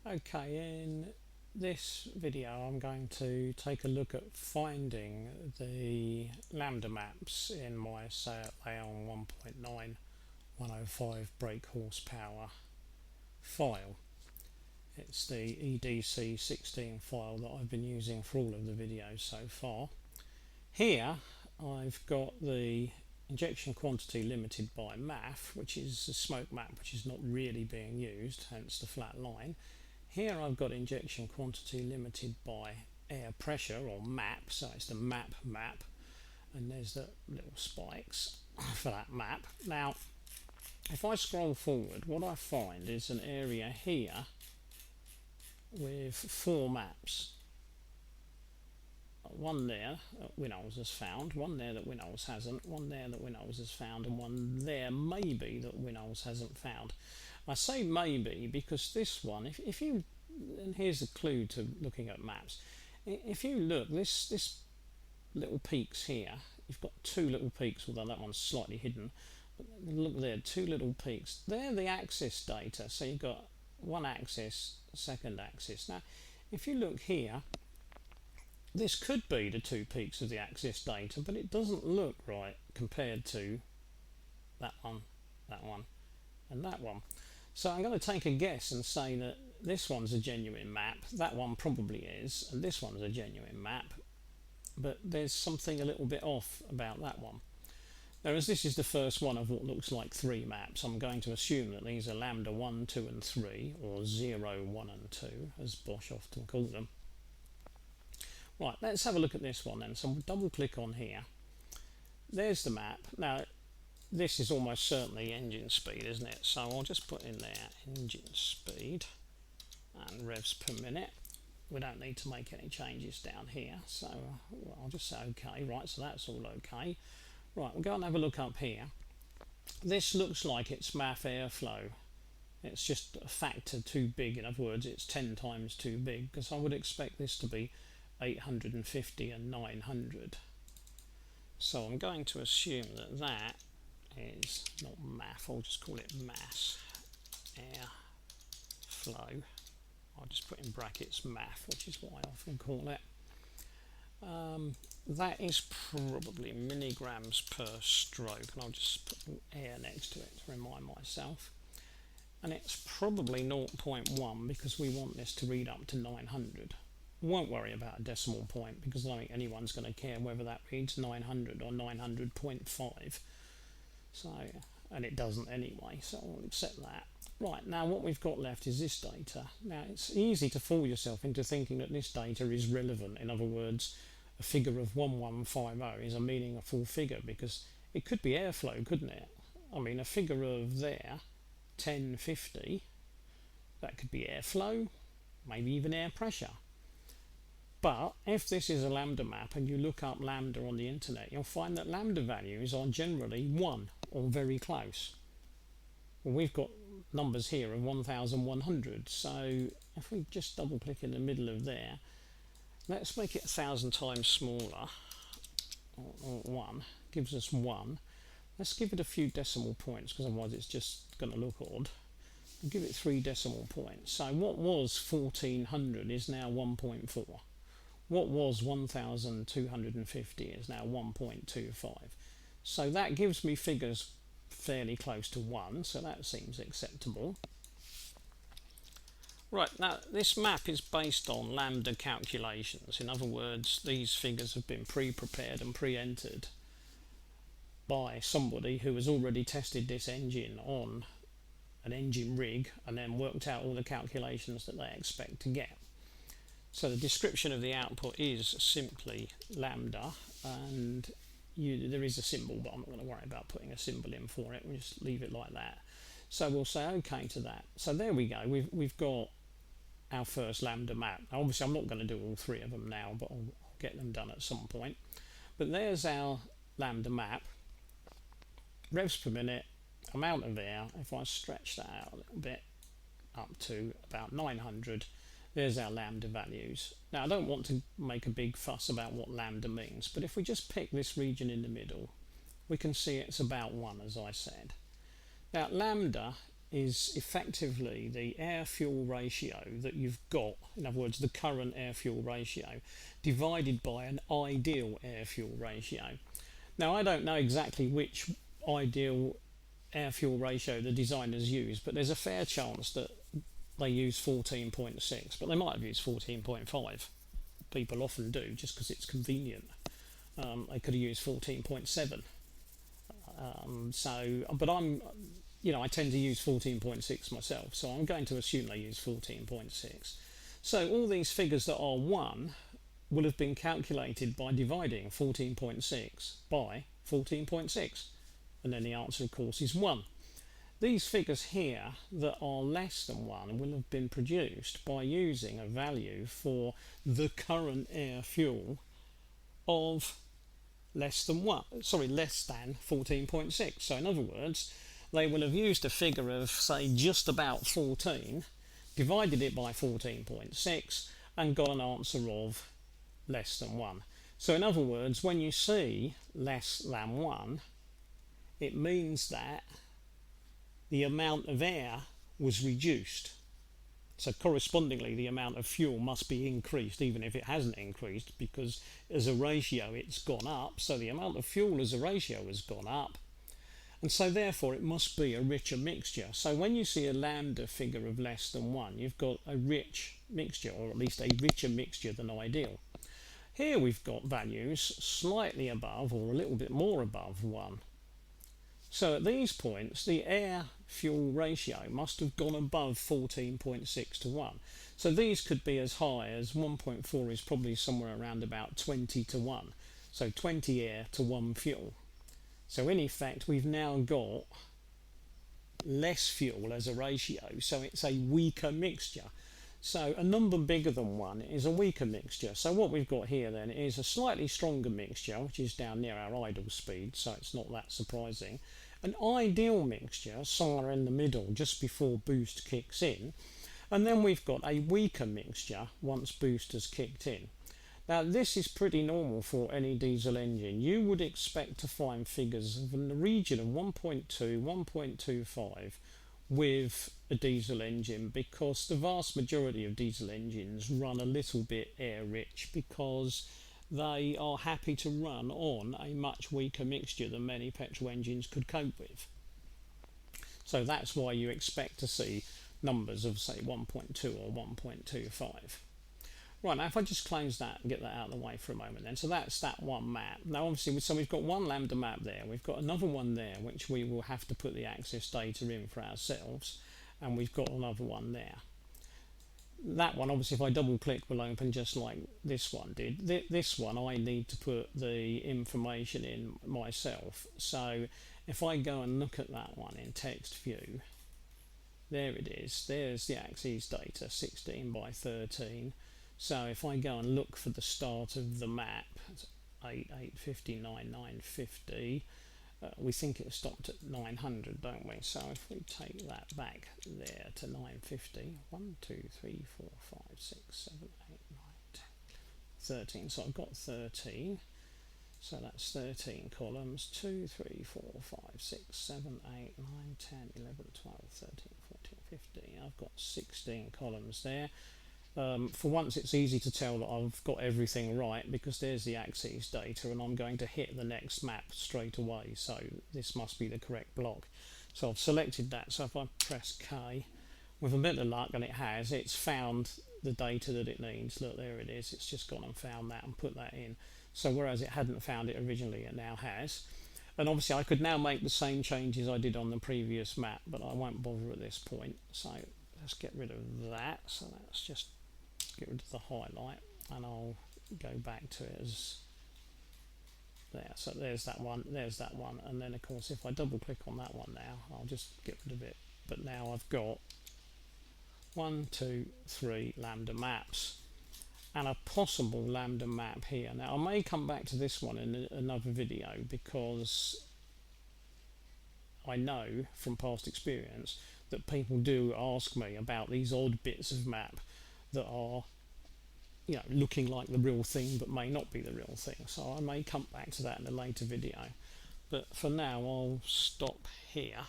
Okay, in this video I'm going to take a look at finding the lambda maps in my Seat Leon 1.9 105 brake horsepower file. It's the edc16 file that I've been using for all of the videos so far. Here I've got the injection quantity limited by MAF, which is a smoke map which is not really being used, hence the flat line. Here I've got injection quantity limited by air pressure, or map, so it's the map, and there's the little spikes for that map. Now if I scroll forward, what I find is an area here with 4 maps. One there that Winnowles has found, one there that Winnowles hasn't, one there that Winnowles has found, and one there maybe that Winnowles hasn't found. I say maybe because this one, if you, and here's a clue to looking at maps, if you look, this little peaks here, you've got 2 little peaks, although that one's slightly hidden, but look there, 2 little peaks, they're the axis data, so you've got one axis, second axis. Now if you look here, this could be the 2 peaks of the axis data, but it doesn't look right compared to that one, and that one. So I'm going to take a guess and say that this one's a genuine map, that one probably is, and this one's a genuine map, but there's something a little bit off about that one. Now, as this is the first one of what looks like 3 maps, I'm going to assume that these are lambda 1, 2 and 3, or 0, 1 and 2, as Bosch often call them. Right, let's have a look at this one then. So we'll double click on here. There's the map. Now this is almost certainly engine speed, isn't it? So I'll just put in there engine speed and revs per minute. We don't need to make any changes down here, so I'll just say okay. Right, so that's all okay. Right, we'll go and have a look up here. This looks like it's MAF airflow. It's just a factor too big. In other words, it's 10 times too big, because I would expect this to be 850 and 900. So I'm going to assume that that is not MAF, I'll just call it mass air flow. I'll just put in brackets MAF, which is what I often call it. That is probably milligrams per stroke, and I'll just put air next to it to remind myself. And it's probably 0.1 because we want this to read up to 900. Won't worry about a decimal point because I don't think anyone's going to care whether that reads 900 or 900.5. So, and it doesn't anyway, so I'll accept that. Right, now what we've got left is this data. Now it's easy to fool yourself into thinking that this data is relevant. In other words, a figure of 1150 is a meaningful figure because it could be airflow, couldn't it? I mean, a figure of there, 1050, that could be airflow, maybe even air pressure. But if this is a lambda map and you look up lambda on the internet, you'll find that lambda values are generally 1 or very close. Well, we've got numbers here of 1100, so if we just double click in the middle of there, let's make it 1000 times smaller, or 1, gives us 1. Let's give it a few decimal points because otherwise it's just going to look odd. We'll give it 3 decimal points. So what was 1400 is now 1.4. What was 1250 is now 1.25. So that gives me figures fairly close to 1, so that seems acceptable. Right, now this map is based on lambda calculations. In other words, these figures have been pre-prepared and pre-entered by somebody who has already tested this engine on an engine rig and then worked out all the calculations that they expect to get. So the description of the output is simply lambda, and there is a symbol, but I'm not going to worry about putting a symbol in for it. We'll just leave it like that. So we'll say OK to that. So there we go. We've got our first lambda map. Now, obviously, I'm not going to do all 3 of them now, but I'll get them done at some point. But there's our lambda map. Revs per minute, amount of air. If I stretch that out a little bit up to about 900, there's our lambda values. Now I don't want to make a big fuss about what lambda means, but if we just pick this region in the middle, we can see it's about 1, as I said. Now lambda is effectively the air-fuel ratio that you've got, in other words, the current air-fuel ratio, divided by an ideal air-fuel ratio. Now, I don't know exactly which ideal air-fuel ratio the designers use, but there's a fair chance that they use 14.6, but they might have used 14.5. People often do, just because it's convenient. They could have used 14.7. But I tend to use 14.6 myself, so I'm going to assume they use 14.6. So all these figures that are 1 will have been calculated by dividing 14.6 by 14.6, and then the answer, of course, is 1. These figures here that are less than 1 will have been produced by using a value for the current air fuel of less than 14.6. So in other words, they will have used a figure of, say, just about 14, divided it by 14.6, and got an answer of less than 1. So in other words, when you see less than 1, it means that the amount of air was reduced. So correspondingly, the amount of fuel must be increased, even if it hasn't increased, because as a ratio it's gone up. So the amount of fuel as a ratio has gone up. And so therefore it must be a richer mixture. So when you see a lambda figure of less than 1, you've got a rich mixture, or at least a richer mixture than ideal. Here we've got values slightly above or a little bit more above 1. So at these points, the air-fuel ratio must have gone above 14.6 to 1. So these could be as high as 1.4 is probably somewhere around about 20 to 1. So 20 air to 1 fuel. So in effect, we've now got less fuel as a ratio, so it's a weaker mixture. So a number bigger than 1 is a weaker mixture. So what we've got here then is a slightly stronger mixture, which is down near our idle speed, so it's not that surprising. An ideal mixture somewhere in the middle, just before boost kicks in. And then we've got a weaker mixture once boost has kicked in. Now this is pretty normal for any diesel engine. You would expect to find figures in the region of 1.2, 1.25 with a diesel engine, because the vast majority of diesel engines run a little bit air rich because they are happy to run on a much weaker mixture than many petrol engines could cope with. So that's why you expect to see numbers of, say, 1.2 or 1.25. Right, now if I just close that and get that out of the way for a moment then. So that's that one map. Now obviously, so we've got one lambda map there, we've got another one there which we will have to put the access data in for ourselves, and we've got another one there. That one, obviously, if I double click, will open just like this one did. This one I need to put the information in myself. So if I go and look at that one in text view, there it is. There's the axes data, 16 by 13. So if I go and look for the start of the map, 850, 950, we think it stopped at 900, don't we? So if we take that back there to 950, 1, 2, 3, 4, 5, 6, 7, 8, 9, 10, 13. So I've got 13. So that's 13 columns, 2, 3, 4, 5, 6, 7, 8, 9, 10, 11, 12, 13, 14, 15. I've got 16 columns there. For once it's easy to tell that I've got everything right, because there's the axes data and I'm going to hit the next map straight away, so this must be the correct block. So I've selected that, so if I press K, with a bit of luck, and it has, it's found the data that it needs. Look, there it is, it's just gone and found that and put that in. So whereas it hadn't found it originally, it now has. And obviously I could now make the same changes I did on the previous map, but I won't bother at this point. So let's get rid of that. So that's just get rid of the highlight, and I'll go back to it as there. So there's that one, and then of course if I double click on that one now, I'll just get rid of it. But now I've got 1, 2, 3 lambda maps and a possible lambda map here. Now I may come back to this one in another video, because I know from past experience that people do ask me about these odd bits of map that are, you know, looking like the real thing but may not be the real thing. So I may come back to that in a later video. But for now I'll stop here.